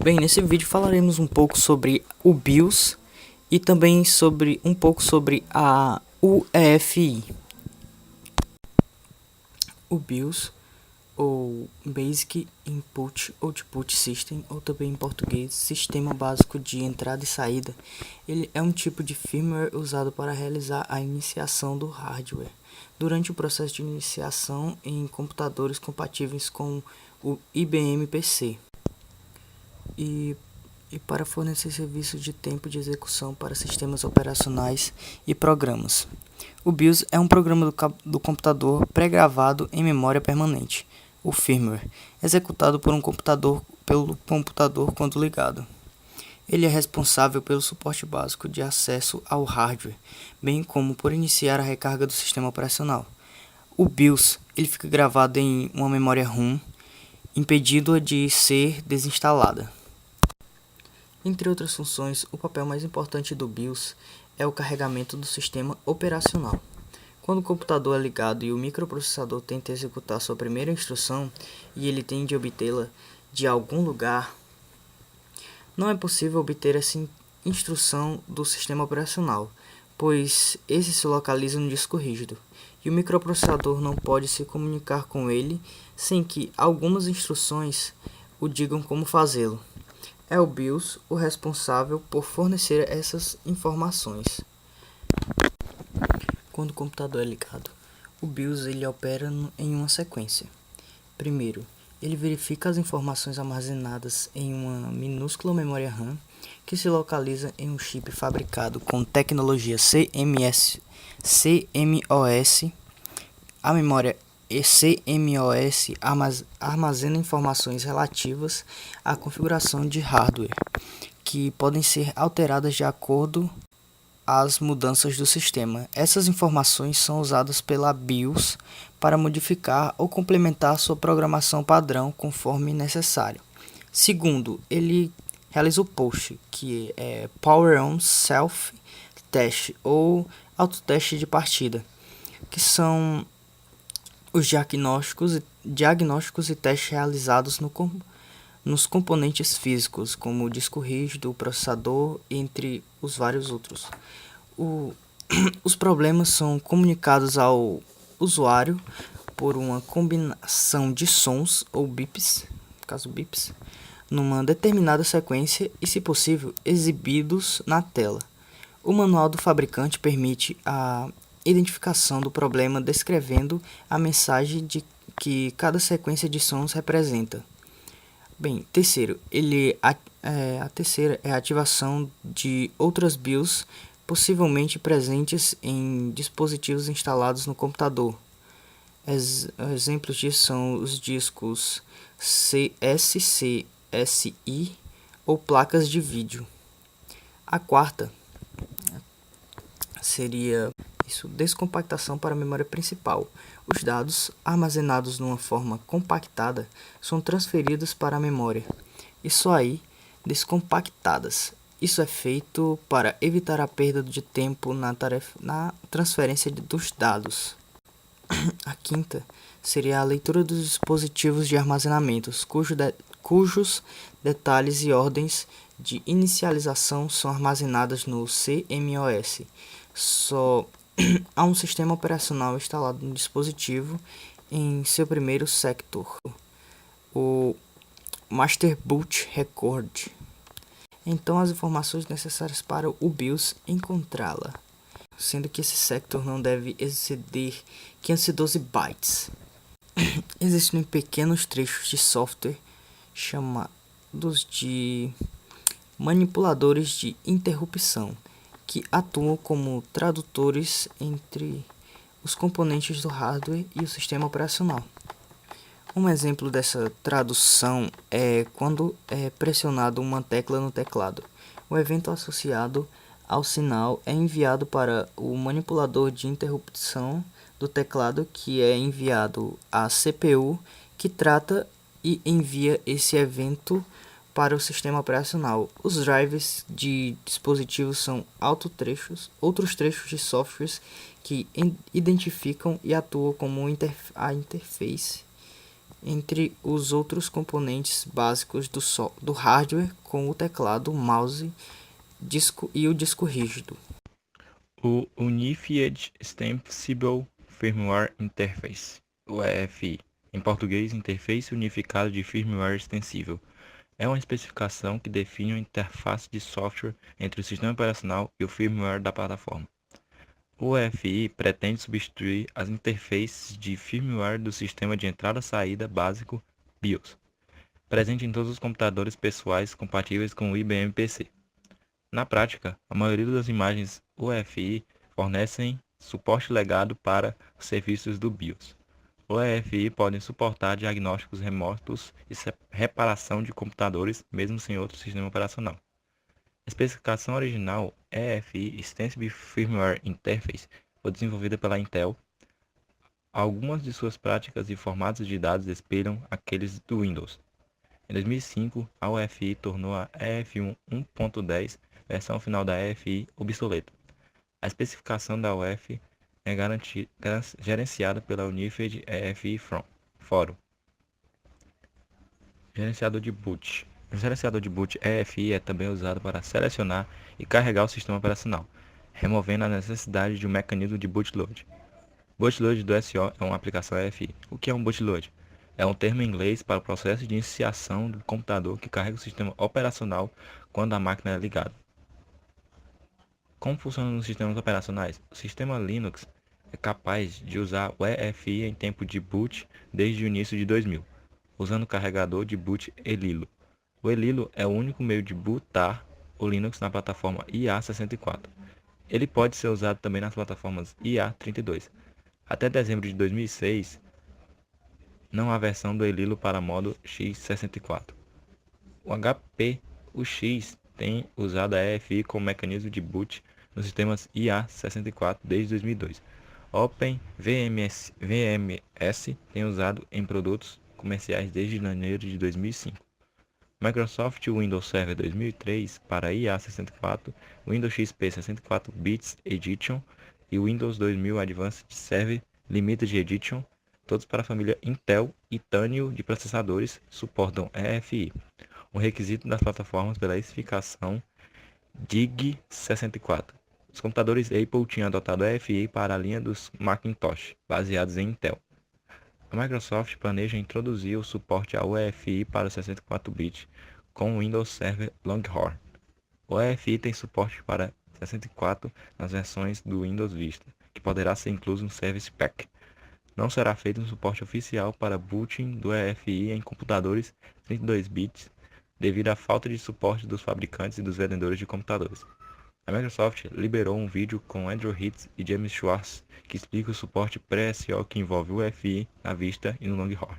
Bem, nesse vídeo falaremos um pouco sobre o BIOS e também um pouco sobre a UEFI. O BIOS, ou Basic Input Output System, ou também em português, Sistema Básico de Entrada e Saída, ele é um tipo de firmware usado para realizar a iniciação do hardware durante o processo de iniciação em computadores compatíveis com o IBM PC. E para fornecer serviços de tempo de execução para sistemas operacionais e programas. O BIOS é um programa do computador pré-gravado em memória permanente, o firmware, executado pelo computador quando ligado. Ele é responsável pelo suporte básico de acesso ao hardware, bem como por iniciar a recarga do sistema operacional. O BIOS ele fica gravado em uma memória ROM, impedindo-a de ser desinstalada. Entre outras funções, o papel mais importante do BIOS é o carregamento do sistema operacional. Quando o computador é ligado e o microprocessador tenta executar sua primeira instrução e ele tem de obtê-la de algum lugar, não é possível obter essa instrução do sistema operacional, pois esse se localiza no disco rígido, e o microprocessador não pode se comunicar com ele sem que algumas instruções o digam como fazê-lo. É o BIOS o responsável por fornecer essas informações. Quando o computador é ligado, o BIOS ele opera em uma sequência. Primeiro, ele verifica as informações armazenadas em uma minúscula memória RAM que se localiza em um chip fabricado com tecnologia CMOS. A memória CMOS armazena informações relativas à configuração de hardware, que podem ser alteradas de acordo às mudanças do sistema. Essas informações são usadas pela BIOS para modificar ou complementar sua programação padrão conforme necessário. Segundo, ele realiza o POST, que é Power On Self Test ou autoteste de partida, que são os diagnósticos e testes realizados nos componentes físicos, como o disco rígido, o processador, entre os vários outros. Os problemas são comunicados ao usuário por uma combinação de sons ou bips, no caso bips, numa determinada sequência e, se possível, exibidos na tela. O manual do fabricante permite a identificação do problema descrevendo a mensagem de que cada sequência de sons representa. Bem, terceiro, a terceira é a ativação de outras BIOS possivelmente presentes em dispositivos instalados no computador. Exemplos disso são os discos SCSI ou placas de vídeo. A quarta seria descompactação para a memória principal. Os dados, armazenados numa forma compactada, são transferidos para a memória, e só aí descompactadas. Isso é feito para evitar a perda de tempo na transferência dos dados. A quinta seria a leitura dos dispositivos de armazenamento, cujos detalhes e ordens de inicialização são armazenadas no CMOS. Só há um sistema operacional instalado no dispositivo em seu primeiro sector, o Master Boot Record. Então, as informações necessárias para o BIOS encontrá-la, sendo que esse sector não deve exceder 512 bytes. Existem pequenos trechos de software chamados de manipuladores de interrupção, que atuam como tradutores entre os componentes do hardware e o sistema operacional. Um exemplo dessa tradução é quando é pressionado uma tecla no teclado. O evento associado ao sinal é enviado para o manipulador de interrupção do teclado, que é enviado à CPU, que trata e envia esse evento para o sistema operacional. Os drivers de dispositivos são outros trechos de softwares que identificam e atuam como a interface entre os outros componentes básicos do hardware, com o teclado, mouse, disco e o disco rígido. O Unified Extensible Firmware Interface, o EFI, em português, Interface Unificado de Firmware Extensível, é uma especificação que define uma interface de software entre o sistema operacional e o firmware da plataforma. O EFI pretende substituir as interfaces de firmware do sistema de entrada-saída básico BIOS, presente em todos os computadores pessoais compatíveis com o IBM PC. Na prática, a maioria das imagens UEFI fornecem suporte legado para os serviços do BIOS. O EFI podem suportar diagnósticos remotos e reparação de computadores, mesmo sem outro sistema operacional. A especificação original EFI Extensible Firmware Interface foi desenvolvida pela Intel. Algumas de suas práticas e formatos de dados espelham aqueles do Windows. Em 2005, a UEFI tornou a EFI 1.10, versão final da EFI, obsoleta. A especificação da UEFI é gerenciada pela Unified EFI Forum. Gerenciador de boot. O gerenciador de boot EFI é também usado para selecionar e carregar o sistema operacional, removendo a necessidade de um mecanismo de bootload. Bootload do SO é uma aplicação EFI. O que é um bootload? É um termo em inglês para o processo de iniciação do computador que carrega o sistema operacional quando a máquina é ligada. Como funciona nos sistemas operacionais? O sistema Linux é capaz de usar o EFI em tempo de boot desde o início de 2000, usando o carregador de boot Elilo. O Elilo é o único meio de bootar o Linux na plataforma IA64. Ele pode ser usado também nas plataformas IA32. Até dezembro de 2006, não há versão do Elilo para modo x64. O HP UX tem usado a EFI como mecanismo de boot nos sistemas IA64 desde 2002. OpenVMS tem usado em produtos comerciais desde janeiro de 2005. Microsoft Windows Server 2003 para IA64, Windows XP 64 Bits Edition e Windows 2000 Advanced Server Limited Edition, todos para a família Intel e Tânio de processadores, suportam EFI, um requisito das plataformas pela especificação DIG64. Os computadores Apple tinham adotado EFI para a linha dos Macintosh, baseados em Intel. A Microsoft planeja introduzir o suporte ao EFI para 64-bit com o Windows Server Longhorn. O EFI tem suporte para 64 nas versões do Windows Vista, que poderá ser incluso no Service Pack. Não será feito um suporte oficial para booting do EFI em computadores 32 bits, devido à falta de suporte dos fabricantes e dos vendedores de computadores. A Microsoft liberou um vídeo com Andrew Hitz e James Schwartz que explica o suporte pré-SO que envolve o EFI na Vista e no Longhorn.